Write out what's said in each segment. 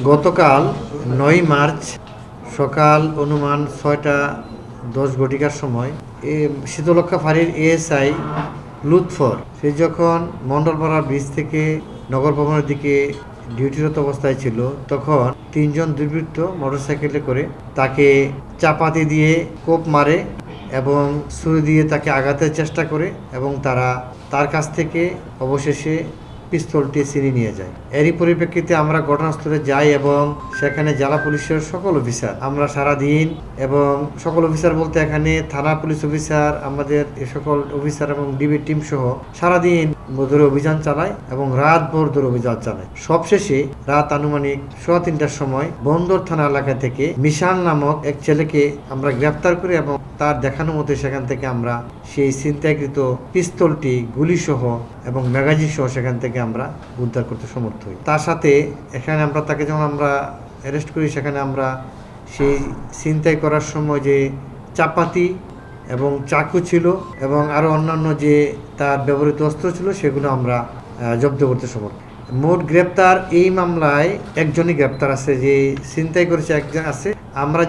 গতকাল ৯ মার্চ সকাল অনুমান ৬টা ১০ ঘটিকার সময় শীতলক্ষা ফাঁড়ির এএসআই লুৎফর সে যখন মণ্ডলপাড়া ব্রিজ থেকে নগর ভবনের দিকে ডিউটিরত অবস্থায় ছিল, তখন ৩ জন দুর্বৃত্ত মোটরসাইকেলে করে তাকে চাপাতি দিয়ে কোপ মারে এবং ছুরি দিয়ে তাকে আঘাতের চেষ্টা করে এবং তার কাছ থেকে অবশেষে পিস্তলটি ছিনিয়ে নিয়ে যায়। এরই পরিপ্রেক্ষিতে আমরা ঘটনাস্থলে যাই এবং সেখানে জেলা পুলিশের সকল অফিসার আমরা সারাদিন, এবং সকল অফিসার বলতে এখানে থানা পুলিশ অফিসার, আমাদের এ সকল অফিসার এবং ডিবি টিম সহ সারাদিন ধরে অভিযান চালায় এবং রাত ভোর ধরে অভিযান চালায়। সবশেষে রাত আনুমানিক 3:15টার সময় বন্দর থানা এলাকা থেকে মিশাল নামক এক ছেলেকে আমরা গ্রেফতার করি এবং তার দেখানো মতো সেখান থেকে আমরা সেই ছিনতাইকৃত পিস্তলটি, গুলি সহ এবং ম্যাগাজিন সহ সেখান থেকে আমরা উদ্ধার করতে সমর্থ হই। তার সাথে এখানে আমরা তাকে যখন আমরা অ্যারেস্ট করি, সেখানে আমরা সেই ছিনতাই করার সময় যে চাপাতি এবং চাকু ছিল এবং আরও অন্যান্য যে তার ব্যবহৃত অস্ত্র ছিল সেগুলো আমরা জব্দ করতে সমর্থ। মোট গ্রেপ্তার এই মামলায় একজনই গ্রেপ্তার আছে, যে ছিনতাই করেছে একজন আছে।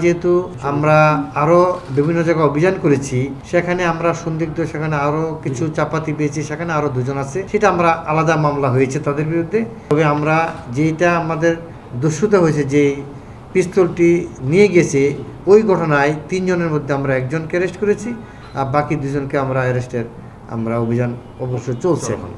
যেহেতু আমরা আরও বিভিন্ন জায়গায় অভিযান করেছি, সেখানে আমরা সন্দিগ্ধ, সেখানে আরও কিছু চাপাতি পেয়েছি, সেখানে আরও 2 জন আছে, সেটা আমরা আলাদা মামলা হয়েছে তাদের বিরুদ্ধে। তবে আমরা যেটা আমাদের দস্যুতা হয়েছে, যে পিস্তলটি নিয়ে গেছে, ওই ঘটনায় 3 জনের মধ্যে আমরা একজনকে অ্যারেস্ট করেছি আর বাকি 2 জনকে আমরা অ্যারেস্টের অভিযান অবশ্যই চলছে এখন।